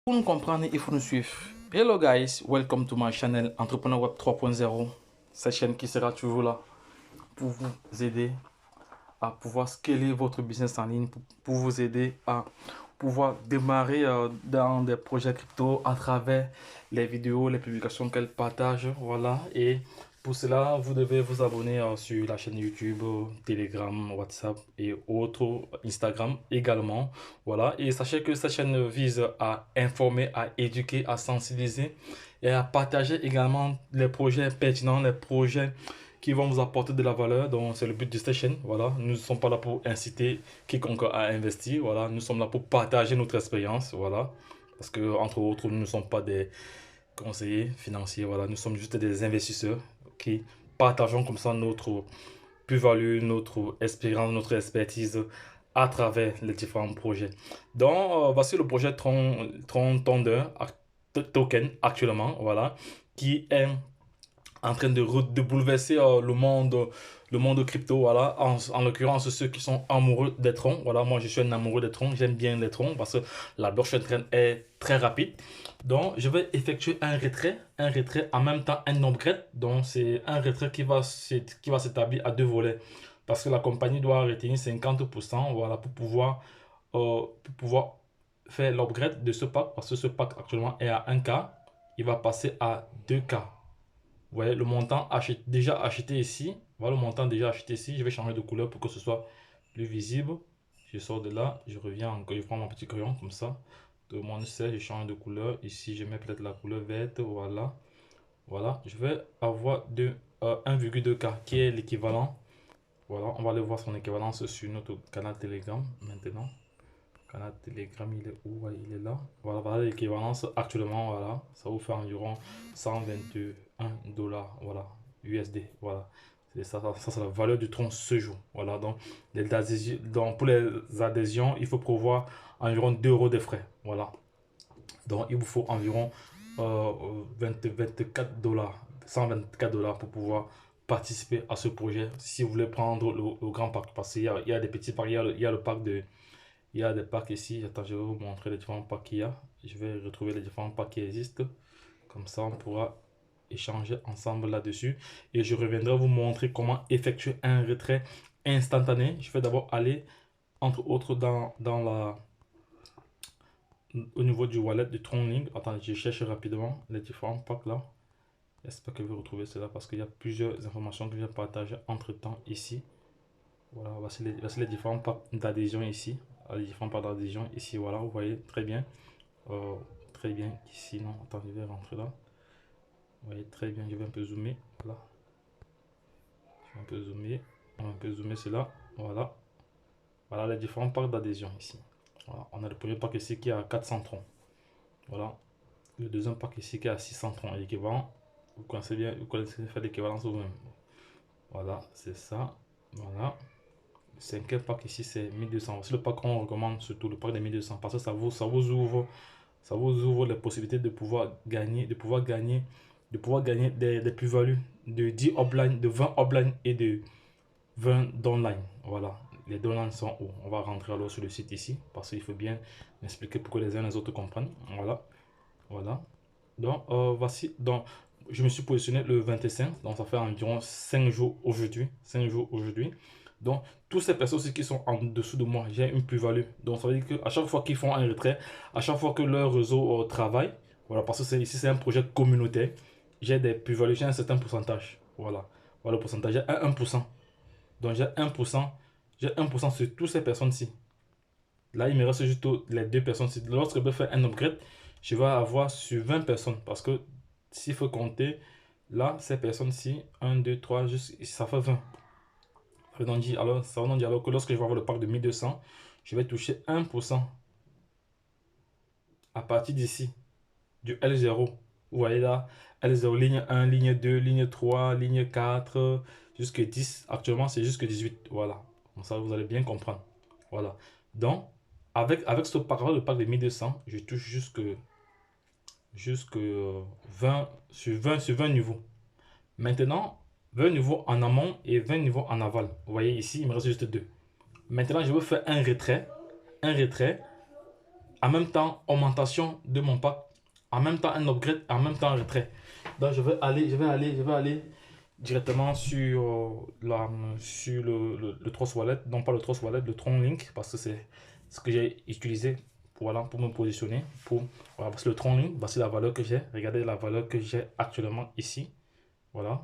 Pour nous comprendre, il faut nous suivre. Hello guys, welcome to my channel Entrepreneur Web 3.0. Cette chaîne qui sera toujours là pour vous aider à pouvoir scaler votre business en ligne, pour vous aider à pouvoir démarrer dans des projets crypto à travers les vidéos, les publications qu'elle partage. Voilà. Et pour cela, vous devez vous abonner sur la chaîne YouTube, Telegram, WhatsApp et autres, Instagram également. Voilà. Et sachez que cette chaîne vise à informer, à éduquer, à sensibiliser et à partager également les projets pertinents, les projets qui vont vous apporter de la valeur. Donc c'est le but de cette chaîne. Voilà, nous ne sommes pas là pour inciter quiconque à investir. Voilà, nous sommes là pour partager notre expérience. Voilà, parce que entre autres, nous ne sommes pas des conseillers financiers. Voilà, nous sommes juste des investisseurs qui partageons comme ça notre plus-value, notre expérience, notre expertise à travers les différents projets. Donc voici le projet Tron Thunder Token actuellement. Voilà, qui est en train de bouleverser le monde crypto. Voilà. En l'occurrence, ceux qui sont amoureux des troncs. Voilà, moi je suis un amoureux des troncs. J'aime bien les troncs parce que la blockchain est très rapide. Donc, je vais effectuer un retrait en même temps un upgrade. Donc, c'est un retrait qui va s'établir à deux volets parce que la compagnie doit retenir 50%, voilà, pour pouvoir faire l'upgrade de ce pack parce que ce pack actuellement est à 1K. Il va passer à 2K. Vous voyez le montant déjà acheté ici. Voilà le montant déjà acheté ici. Je vais changer de couleur pour que ce soit plus visible. Je sors de là, je reviens encore, je prends mon petit crayon comme ça. Tout le monde sait, je change de couleur. Ici, je mets peut-être la couleur verte. Voilà. Voilà. Je vais avoir 1,2K qui est l'équivalent. Voilà, on va aller voir son équivalence sur notre canal Telegram maintenant. Canal Telegram, il est où? Ouais, il est là. Voilà, voilà l'équivalence actuellement. Voilà, ça vous fait environ 121 dollars. Voilà, USD. Voilà, c'est ça, c'est la valeur du tronc ce jour. Voilà, donc, pour les adhésions, il faut prévoir environ 2 euros de frais. Voilà, donc il vous faut environ 24 dollars, 124 dollars pour pouvoir participer à ce projet. Si vous voulez prendre le grand pack, parce qu'il y a des petits packs, il y a le pack de. Il y a des packs ici. Attends, je vais vous montrer les différents packs qu'il y a. Je vais retrouver les différents packs qui existent. Comme ça, on pourra échanger ensemble là-dessus. Et je reviendrai vous montrer comment effectuer un retrait instantané. Je vais d'abord aller, entre autres, au niveau du wallet du TronLink. Attends, je cherche rapidement les différents packs là. J'espère que vous retrouvez cela parce qu'il y a plusieurs informations que je vais partager entre temps ici. Voilà, voici les différents packs d'adhésion ici. Les différents packs d'adhésion ici, voilà, vous voyez très bien. Très bien ici, non, attends, je vais rentrer là. Vous voyez très bien, je vais un peu zoomer. Voilà. Je vais un peu zoomer. On va un peu zoomer cela. Voilà. Voilà les différents packs d'adhésion ici. Voilà. On a le premier pack ici qui est à 400 troncs. Voilà. Le deuxième pack ici qui est à 600 troncs. L'équivalent, vous connaissez bien, vous connaissez faire l'équivalence vous-même. Voilà, c'est ça. Voilà. Le cinquième pack ici c'est 1200. C'est le pack qu'on recommande surtout, le pack de 1200 parce que ça vous ouvre les possibilités de pouvoir gagner, des plus-values de 10 offline, de 20 offline et de 20 d'online. Voilà, les downline sont où? On va rentrer alors sur le site ici parce qu'il faut bien expliquer pour que les uns et les autres comprennent. Voilà, voilà. Donc voici, donc je me suis positionné le 25, donc ça fait environ 5 jours aujourd'hui. 5 jours aujourd'hui. Donc, toutes ces personnes aussi qui sont en dessous de moi, j'ai une plus-value. Donc, ça veut dire qu'à chaque fois qu'ils font un retrait, à chaque fois que leur réseau travaille, voilà, parce que ici c'est un projet communautaire, j'ai des plus-values, j'ai un certain pourcentage. Voilà, voilà le pourcentage, j'ai 1%. Donc, j'ai 1%, j'ai 1% sur toutes ces personnes-ci. Là, il me reste juste les deux personnes-ci. Lorsque je vais faire un upgrade, je vais avoir sur 20 personnes. Parce que s'il faut compter, là, ces personnes-ci, 1, 2, 3, ça fait 20. Ça veut dire alors que lorsque je vais avoir le pack de 1200, je vais toucher 1% à partir d'ici, du L0. Vous voyez là, L0, ligne 1, ligne 2, ligne 3, ligne 4, jusqu'à 10. Actuellement, c'est jusqu'à 18. Voilà. Comme ça, vous allez bien comprendre. Voilà. Donc, avec ce pack-là, le pack de 1200, je touche jusque 20 sur 20 niveaux. Maintenant, 20 niveaux en amont et 20 niveaux en aval. Vous voyez ici, il me reste juste 2. Maintenant, je veux faire un retrait en même temps augmentation de mon pack, en même temps un upgrade, en même temps un retrait. Donc je vais aller directement sur, sur le Trust Wallet, non pas le Trust Wallet, le Tron Link, parce que c'est ce que j'ai utilisé pour, voilà, pour me positionner. Voilà, parce que le Tron Link, voici la valeur que j'ai. Regardez la valeur que j'ai actuellement ici. Voilà,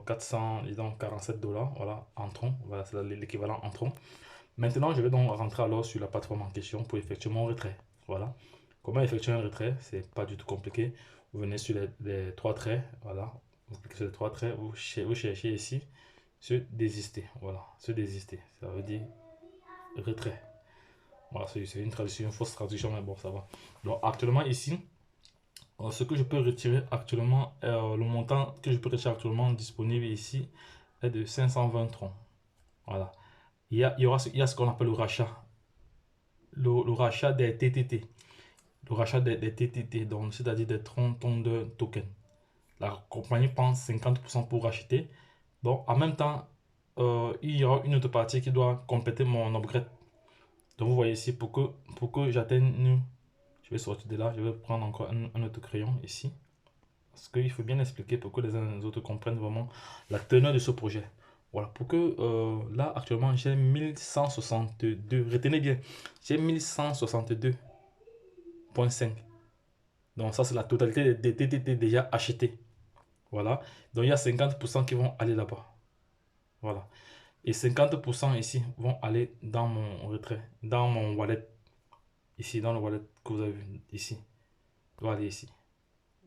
447 $, voilà, en Tron. Voilà, c'est l'équivalent en Tron. Maintenant, je vais donc rentrer alors sur la plateforme en question pour effectuer mon retrait. Voilà. Comment effectuer un retrait? C'est pas du tout compliqué. Vous venez sur les trois traits, voilà. Vous cliquez sur les trois traits, vous cherchez ici se désister. Voilà, se désister. Ça veut dire retrait. Voilà, c'est une traduction, une fausse traduction, mais bon, ça va. Donc, actuellement ici, ce que je peux retirer actuellement, le montant que je peux retirer actuellement disponible ici est de 520 troncs. Voilà. Il y a ce qu'on appelle le rachat. Le rachat des TTT. Le rachat des TTT, donc c'est-à-dire des troncs de tokens. La compagnie prend 50% pour racheter. Donc, en même temps, il y aura une autre partie qui doit compléter mon upgrade. Donc, vous voyez ici, pour que j'atteigne, je vais sortir de là, je vais prendre encore un autre crayon ici. Parce qu'il faut bien expliquer pour que les uns et les autres comprennent vraiment la teneur de ce projet. Voilà, pour que là, actuellement, j'ai 1162. Retenez bien, j'ai 1162,5. Donc, ça, c'est la totalité des TTT déjà achetés. Voilà. Donc, il y a 50% qui vont aller là-bas. Voilà. Et 50% ici vont aller dans mon retrait, dans mon wallet. Ici, dans le wallet que vous avez vu ici. Il doit aller ici.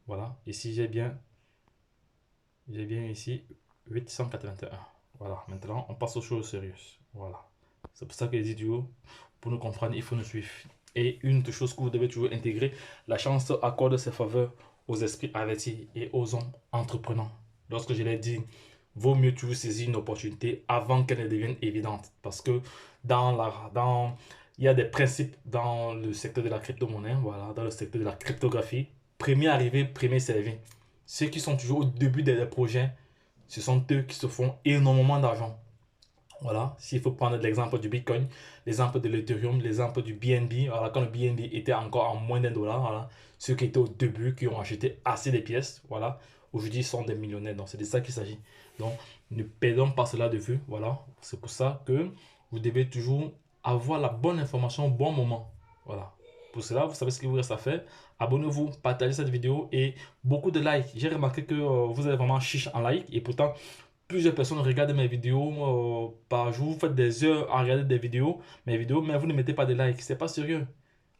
Voilà. Ici, j'ai bien ici 881. Voilà. Maintenant, on passe aux choses sérieuses. Voilà. C'est pour ça que les vidéos, pour nous comprendre, il faut nous suivre. Et une autre chose que vous devez toujours intégrer, la chance accorde ses faveurs aux esprits avertis et aux hommes entreprenants. Lorsque je l'ai dit, vaut mieux toujours saisir une opportunité avant qu'elle ne devienne évidente. Parce que il y a des principes dans le secteur de la crypto-monnaie, voilà, dans le secteur de la cryptographie. Premier arrivé, premier servi. Ceux qui sont toujours au début des projets, ce sont eux qui se font énormément d'argent. Voilà, s'il faut prendre l'exemple du Bitcoin, l'exemple de l'Ethereum, l'exemple du BNB, voilà, quand le BNB était encore en moins d'1 $, voilà, ceux qui étaient au début, qui ont acheté assez de pièces, voilà, aujourd'hui sont des millionnaires. Donc c'est de ça qu'il s'agit. Donc ne perdons pas cela de vue, voilà. C'est pour ça que vous devez toujours avoir la bonne information au bon moment. Voilà. Pour cela, vous savez ce qu'il vous reste à faire. Abonnez-vous, partagez cette vidéo et beaucoup de likes. J'ai remarqué que vous êtes vraiment chiche en like et pourtant plusieurs personnes regardent mes vidéos par jour. Vous faites des heures à regarder mes vidéos, mais vous ne mettez pas de likes. C'est pas sérieux.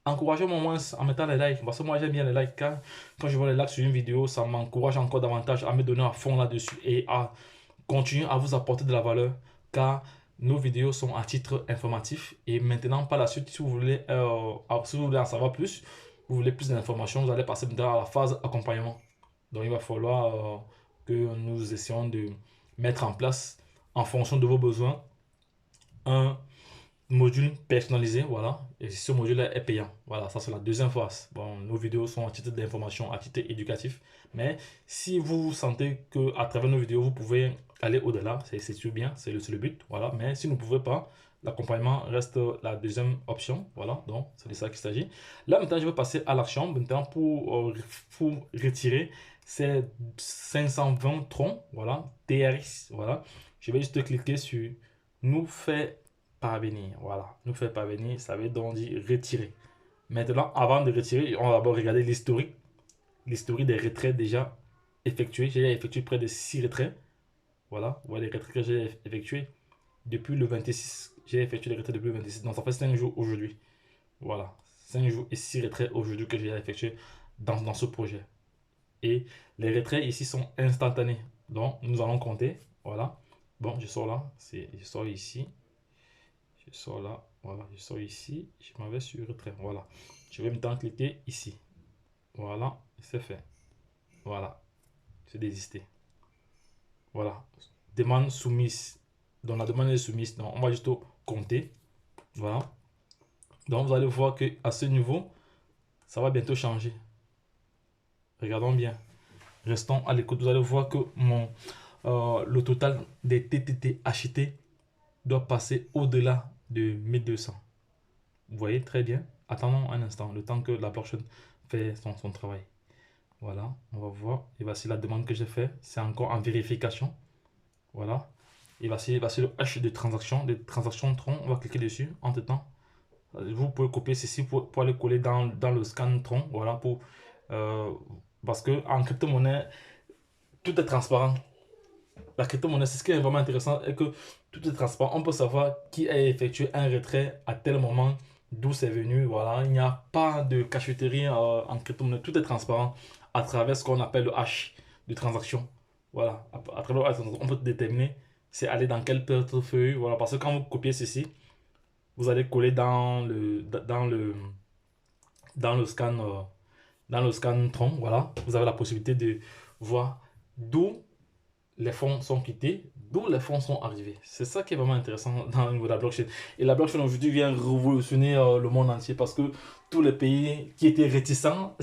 Encouragez-moi au moins en mettant les likes. Parce que moi, j'aime bien les likes. Quand je vois les likes sur une vidéo, ça m'encourage encore davantage à me donner à fond là-dessus et à continuer à vous apporter de la valeur. Car nos vidéos sont à titre informatif. Et maintenant, par la suite, si vous voulez en savoir plus, vous voulez plus d'informations, vous allez passer dans la phase accompagnement. Donc, il va falloir que nous essayons de mettre en place, en fonction de vos besoins, un module personnalisé, voilà, et ce module est payant. Voilà, ça c'est la deuxième phase. Bon, nos vidéos sont à titre d'information, à titre éducatif, mais si vous sentez que à travers nos vidéos, vous pouvez aller au-delà, c'est tout bien, c'est le but, voilà, mais si vous ne pouvez pas, l'accompagnement reste la deuxième option, voilà, donc c'est de ça qu'il s'agit. Là, maintenant, je vais passer à l'action, maintenant, pour retirer ces 520 troncs, voilà, TRX, voilà, je vais juste cliquer sur nous faire parvenir, voilà, nous faire parvenir, ça veut donc dire retirer. Maintenant, avant de retirer, on va d'abord regarder l'historique des retraits déjà effectués. J'ai effectué près de 6 retraits, voilà, voilà les retraits que j'ai effectués depuis le 26. J'ai effectué les retraits depuis le 26, donc ça fait 5 jours aujourd'hui, voilà, 5 jours et 6 retraits aujourd'hui que j'ai effectué dans ce projet. Et les retraits ici sont instantanés, donc nous allons compter, voilà. Bon, je sors là, je sors ici, je sors là, voilà, je sors ici, je m'en vais sur retrait, voilà. Je vais maintenant cliquer ici, voilà, c'est fait, voilà, c'est désisté, voilà. Demande soumise, donc la demande est soumise, donc on va juste compter, voilà. Donc vous allez voir que à ce niveau, ça va bientôt changer. Regardons bien, restons à l'écoute, vous allez voir que le total des TTT achetés doit passer au-delà de 1200. Vous voyez très bien. Attendons un instant, le temps que la blockchain fait son travail. Voilà, on va voir. Et voici la demande que j'ai fait. C'est encore en vérification. Voilà. Et voici le hash de transaction Tron. On va cliquer dessus. Entre-temps, vous pouvez copier ceci pour aller coller dans le scan Tron. Voilà, euh, parce que en crypto-monnaie, tout est transparent. La crypto-monnaie, c'est ce qui est vraiment intéressant, et que tout est transparent. On peut savoir qui a effectué un retrait à tel moment, d'où c'est venu. Voilà, il n'y a pas de cachotterie en crypto-monnaie. Tout est transparent à travers ce qu'on appelle le hash de transaction. Voilà, à travers le hash, on peut déterminer c'est aller dans quel portefeuille. Voilà, parce que quand vous copiez ceci, vous allez coller dans le scan, dans le scan Tron. Voilà, vous avez la possibilité de voir d'où les fonds sont quittés, d'où les fonds sont arrivés. C'est ça qui est vraiment intéressant dans le niveau de la blockchain. Et la blockchain aujourd'hui vient révolutionner le monde entier, parce que tous les pays qui étaient réticents,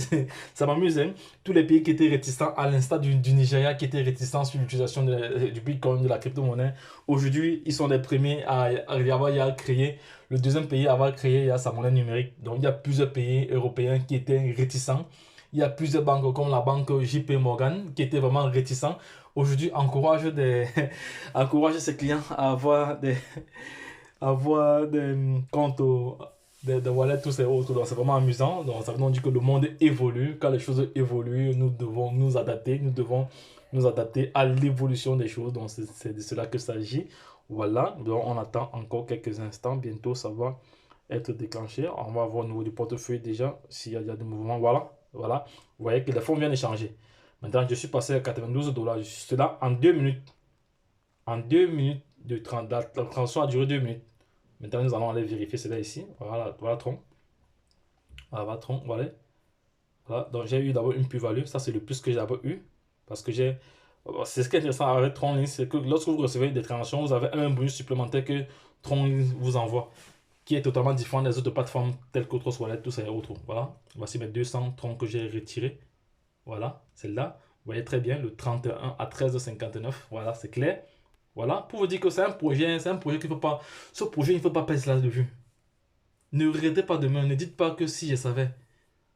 ça m'amuse, hein, tous les pays qui étaient réticents, à l'instar du Nigeria qui était réticent sur l'utilisation du Bitcoin, de la crypto-monnaie, aujourd'hui ils sont les premiers à avoir créé, le deuxième pays à avoir créé sa monnaie numérique. Donc il y a plusieurs pays européens qui étaient réticents. Il y a plusieurs banques comme la banque JP Morgan qui était vraiment réticent. Aujourd'hui, encourage ses clients à avoir des comptes, des wallets, tous ces autres. Donc, c'est vraiment amusant. Donc, ça veut dire que le monde évolue. Quand les choses évoluent, nous devons nous adapter. Nous devons nous adapter à l'évolution des choses. Donc, c'est de cela qu'il s'agit. Voilà. Donc, on attend encore quelques instants. Bientôt, ça va être déclenché. On va voir au niveau du portefeuille déjà s'il y a des mouvements. Voilà. Voilà. Vous voyez que les fonds viennent de changer. Maintenant, je suis passé à 92 $. Je suis là en 2 minutes. En 2 minutes la transaction a duré 2 minutes. Maintenant, nous allons aller vérifier cela ici. Voilà, voilà Tron. Voilà, Tron, voilà. Voilà. Donc, j'ai eu d'abord une plus-value. Ça, c'est le plus que j'ai d'abord eu. Parce que c'est ce qui est intéressant avec Tron, c'est que lorsque vous recevez des transactions, vous avez un bonus supplémentaire que Tron vous envoie, qui est totalement différent des autres plateformes telles qu'autres Wallet, tout ça et autres. Voilà. Voici mes 200 Tron que j'ai retirés. Voilà, celle-là. Vous voyez très bien le 31 à 13,59. Voilà, c'est clair. Voilà, pour vous dire que c'est un projet qu'il ne faut pas. Ce projet, il ne faut pas perdre cela de vue. Ne regrettez pas demain, ne dites pas que si je savais.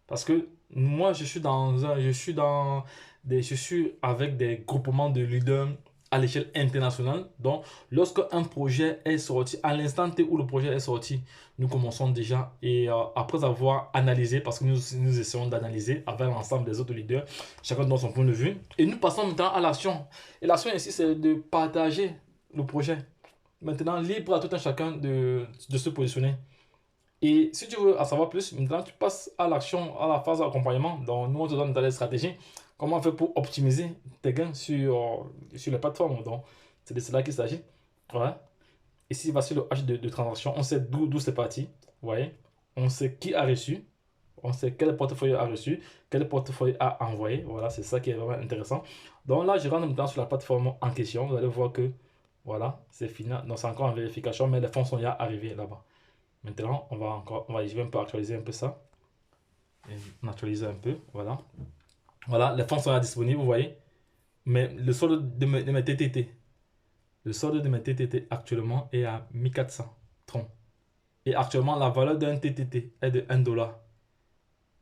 Parce que moi, je suis avec des groupements de leaders à l'échelle internationale. Donc, lorsque un projet est sorti, à l'instant T où le projet est sorti, nous commençons déjà, et après avoir analysé, parce que nous essayons d'analyser avec l'ensemble des autres leaders, chacun dans son point de vue, et nous passons maintenant à l'action. Et l'action ici, c'est de partager le projet. Maintenant, libre à tout un chacun de se positionner. Et si tu veux en savoir plus, maintenant tu passes à l'action, à la phase d'accompagnement. Donc, nous, on te donne des stratégies. Comment faire pour optimiser tes gains sur les plateformes. Donc, c'est de cela qu'il s'agit. Voilà. Ici, voici le H de transaction. On sait d'où c'est parti. Vous voyez? On sait qui a reçu. On sait quel portefeuille a reçu, quel portefeuille a envoyé. Voilà, c'est ça qui est vraiment intéressant. Donc là, je rentre maintenant sur la plateforme en question. Vous allez voir que, voilà, c'est fini. Donc, c'est encore en vérification, mais les fonds sont déjà arrivés là-bas. Maintenant, je vais un peu actualiser un peu ça. Et on actualise un peu, voilà. Voilà, les fonds sont là disponibles, vous voyez. Mais le solde de mes TTT, le solde de mes TTT actuellement est à 1400 troncs. Et actuellement, la valeur d'un TTT est de 1 $.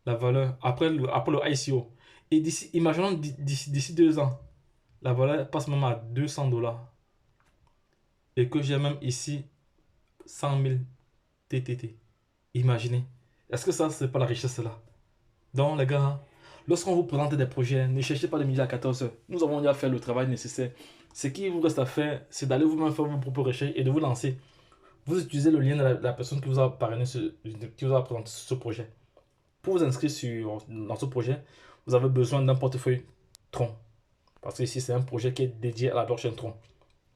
La valeur, après le ICO. Et imaginons d'ici 2 ans, la valeur passe même à 200 $. Et que j'ai même ici 100 000 TTT. Imaginez. Est-ce que ça, c'est pas la richesse là? Donc, les gars, lorsqu'on vous présente des projets, ne cherchez pas de midi à 14 heures. Nous avons déjà fait le travail nécessaire. Ce qui vous reste à faire, c'est d'aller vous-même faire vos propres recherches et de vous lancer. Vous utilisez le lien de la personne qui vous a parrainé, qui vous a présenté ce projet. Pour vous inscrire dans ce projet, vous avez besoin d'un portefeuille Tron. Parce que ici, c'est un projet qui est dédié à la blockchain Tron.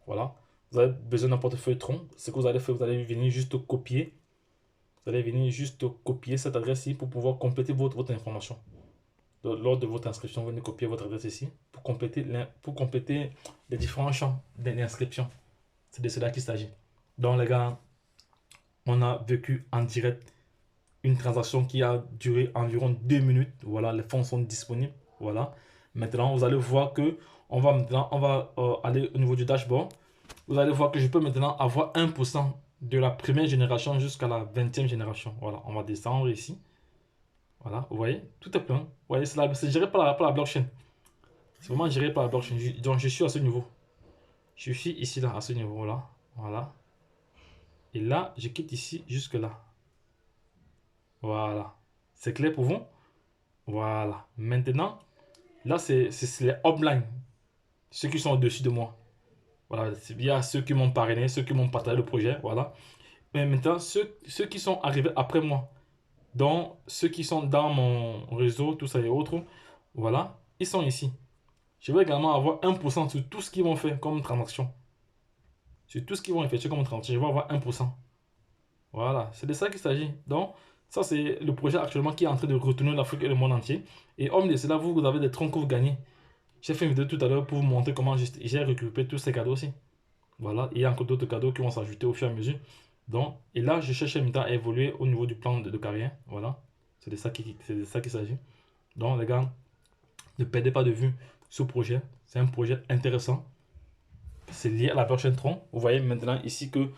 Voilà. Vous avez besoin d'un portefeuille Tron. Ce que vous allez faire, vous allez venir juste copier. Vous allez venir juste copier cette adresse-ci pour pouvoir compléter votre information. Donc, lors de votre inscription, vous venez copier votre adresse ici pour compléter les différents champs d'inscription. C'est de cela qu'il s'agit. Donc les gars, on a vécu en direct une transaction qui a duré environ 2 minutes. Voilà, les fonds sont disponibles. Voilà. Maintenant, vous allez voir que on va aller au niveau du dashboard. Vous allez voir que je peux maintenant avoir 1% de la première génération jusqu'à la 20e génération. Voilà, on va descendre ici. Voilà, vous voyez, tout est plein. Vous voyez, c'est géré par la blockchain. C'est vraiment géré par la blockchain. Donc, je suis à ce niveau. Je suis ici, là, à ce niveau-là. Voilà. Et là, je quitte ici jusque là. Voilà. C'est clair pour vous? Voilà. Maintenant, là, c'est les upline. Ceux qui sont au-dessus de moi. Voilà. C'est bien ceux qui m'ont parrainé, ceux qui m'ont partagé le projet. Voilà. Mais maintenant, ceux qui sont arrivés après moi, donc ceux qui sont dans mon réseau, tout ça et autres, voilà, ils sont ici. Je vais également avoir 1% sur tout ce qu'ils vont faire comme transaction. Sur tout ce qu'ils vont effectuer comme transaction, je vais avoir 1%. Voilà, c'est de ça qu'il s'agit. Donc, ça, c'est le projet actuellement qui est en train de retourner l'Afrique et le monde entier. Et homme de cela, vous avez des troncs que vous gagnez. J'ai fait une vidéo tout à l'heure pour vous montrer comment j'ai récupéré tous ces cadeaux aussi. Voilà, il y a encore d'autres cadeaux qui vont s'ajouter au fur et à mesure. Donc, et là, je cherche maintenant à évoluer au niveau du plan de carrière. Voilà, c'est de ça qu'il s'agit. Donc, les gars, ne perdez pas de vue ce projet. C'est un projet intéressant. C'est lié à la blockchain Tron. Vous voyez maintenant ici que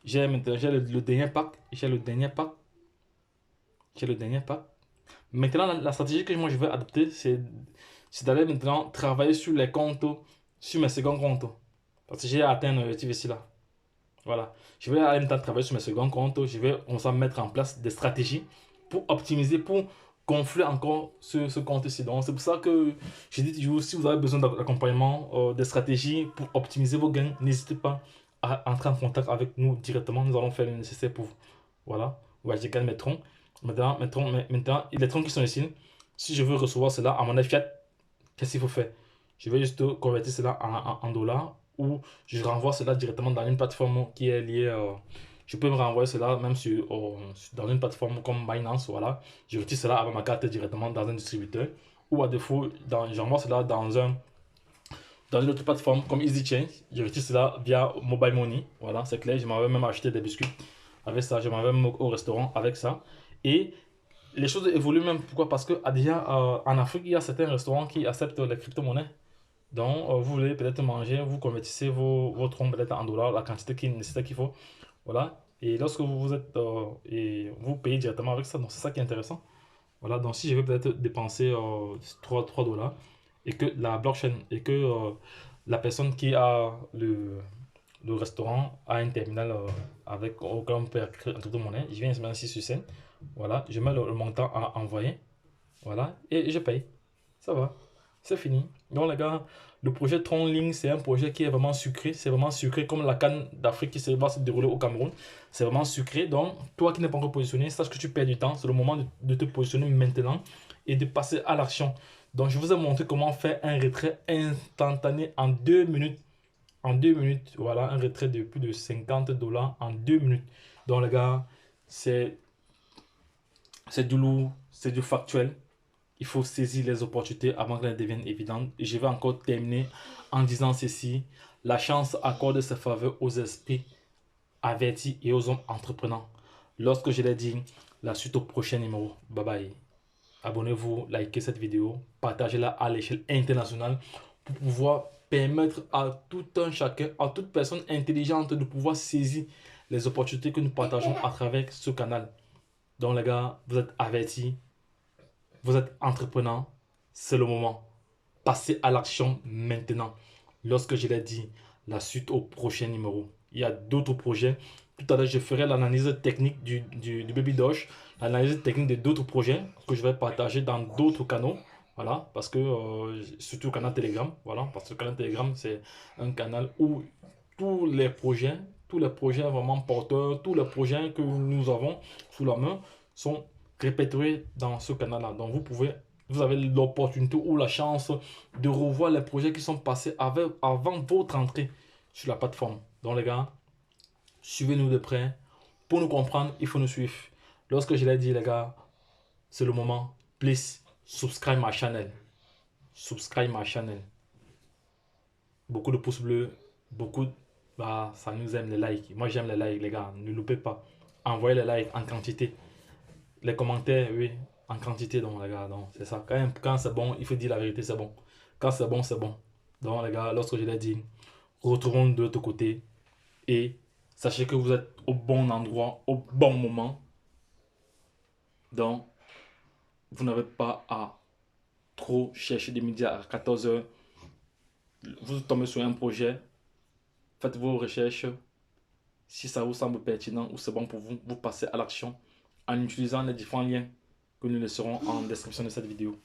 j'ai le dernier pack. J'ai le dernier pack. J'ai le dernier pack. Maintenant, la stratégie que moi je vais adopter, c'est d'aller maintenant travailler sur les comptes, sur mes seconds comptes. Parce que j'ai atteint un objectif ici là. Voilà. Je vais aller maintenant travailler sur mes seconds comptes. Je vais on va mettre en place des stratégies pour optimiser, pour gonfler encore ce compte-ci. Donc, c'est pour ça que je dis toujours, si vous avez besoin d'accompagnement, des stratégies pour optimiser vos gains, n'hésitez pas à entrer en contact avec nous directement. Nous allons faire le nécessaire pour vous. Voilà. Ouais, j'ai gagné mes troncs. Maintenant, les troncs qui sont ici, si je veux recevoir cela à mon fiat, qu'est-ce qu'il faut faire? Je vais juste convertir cela en dollars ou je renvoie cela directement dans une plateforme qui est liée. Je peux me renvoyer cela même dans une plateforme comme Binance. Voilà. Je retire cela avec ma carte directement dans un distributeur. Ou à défaut, j'envoie cela dans une autre plateforme comme EasyChange. Je retire cela via Mobile Money. Voilà, c'est clair. Je m'avais même acheté des biscuits avec ça. Je m'avais même au restaurant avec ça. Et les choses évoluent même. Pourquoi? Parce que déjà en Afrique, il y a certains restaurants qui acceptent les crypto-monnaies. Donc, vous voulez peut-être manger, vous convertissez vos troncs peut-être en dollars, la quantité qu'il faut. Voilà. Et lorsque vous êtes et vous payez directement avec ça, donc c'est ça qui est intéressant. Voilà. Donc, si je vais peut-être dépenser 3 dollars et que la blockchain et que la personne qui a le restaurant a un terminal avec auquel on peut créer un truc de monnaie, je viens mettre ici sur scène. Voilà. Je mets le montant à envoyer. Voilà. Et je paye. Ça va. C'est fini. Donc les gars, le projet Tronling, c'est un projet qui est vraiment sucré. C'est vraiment sucré comme la canne d'Afrique qui va se dérouler au Cameroun. C'est vraiment sucré. Donc, toi qui n'es pas encore positionné, sache que tu perds du temps. C'est le moment de te positionner maintenant et de passer à l'action. Donc, je vous ai montré comment faire un retrait instantané en 2 minutes. En 2 minutes, voilà, un retrait de plus de 50 dollars en 2 minutes. Donc les gars, c'est du lourd, c'est du factuel. Il faut saisir les opportunités avant qu'elles deviennent évidentes. Et je vais encore terminer en disant ceci. La chance accorde ses faveurs aux esprits avertis et aux hommes entreprenants. Lorsque je l'ai dit, la suite au prochain numéro. Bye bye. Abonnez-vous, likez cette vidéo, partagez-la à l'échelle internationale pour pouvoir permettre à tout un chacun, à toute personne intelligente de pouvoir saisir les opportunités que nous partageons à travers ce canal. Donc les gars, vous êtes avertis. Vous êtes entrepreneur, c'est le moment. Passez à l'action maintenant. Lorsque je l'ai dit, la suite au prochain numéro. Il y a d'autres projets. Tout à l'heure, je ferai l'analyse technique du Baby Doge, l'analyse technique de d'autres projets que je vais partager dans d'autres canaux. Voilà, parce que surtout le canal Telegram. Voilà, parce que le canal Telegram, c'est un canal où tous les projets vraiment porteurs, tous les projets que nous avons sous la main sont répertoriés dans ce canal-là. Donc vous avez l'opportunité ou la chance de revoir les projets qui sont passés avant votre entrée sur la plateforme. Donc les gars, suivez-nous de près. Pour nous comprendre, il faut nous suivre. Lorsque je l'ai dit les gars, c'est le moment. Please subscribe my channel. Subscribe my channel. Beaucoup de pouces bleus, bah, ça nous aime les likes. Moi j'aime les likes les gars, ne loupez pas. Envoyez les likes en quantité. Les commentaires, oui, en quantité, donc les gars, donc c'est ça. Quand c'est bon, il faut dire la vérité, c'est bon. Quand c'est bon, c'est bon. Donc les gars, lorsque je l'ai dit, retrouvons de l'autre côté et Sachez que vous êtes au bon endroit, au bon moment. Donc, vous n'avez pas à trop chercher des médias à 14 heures. Vous tombez sur un projet, faites vos recherches. Si ça vous semble pertinent ou c'est bon pour vous, vous passez à l'action en utilisant les différents liens que nous laisserons en description de cette vidéo.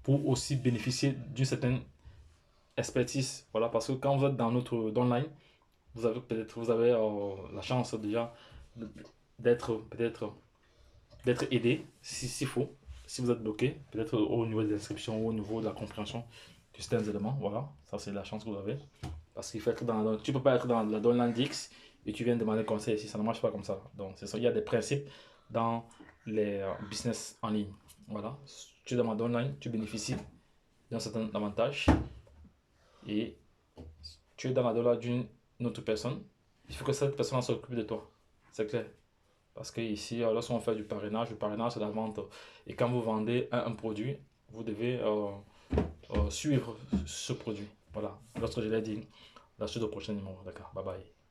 Pour aussi bénéficier d'une certaine expertise. Voilà, parce que quand vous êtes dans notre online, vous avez la chance déjà d'être aidé s'il faut. Si vous êtes bloqué, peut-être au niveau de l'inscription ou au niveau de la compréhension de certains éléments. Voilà, ça c'est la chance que vous avez. Parce qu'il faut être tu peux pas être dans la downline Dix et tu viens demander conseil ici, ça ne marche pas comme ça. Donc c'est ça, il y a des principes dans les business en ligne. Voilà, tu es dans ma downline, tu bénéficies d'un certain avantage et tu es dans la douleur d'une autre personne, il faut que cette personne s'occupe de toi. C'est clair. Parce que ici, lorsqu'on fait du parrainage, le parrainage c'est la vente. Et quand vous vendez un produit, vous devez suivre ce produit. Voilà, lorsque je l'ai dit, la suite au prochain numéro. D'accord, bye bye.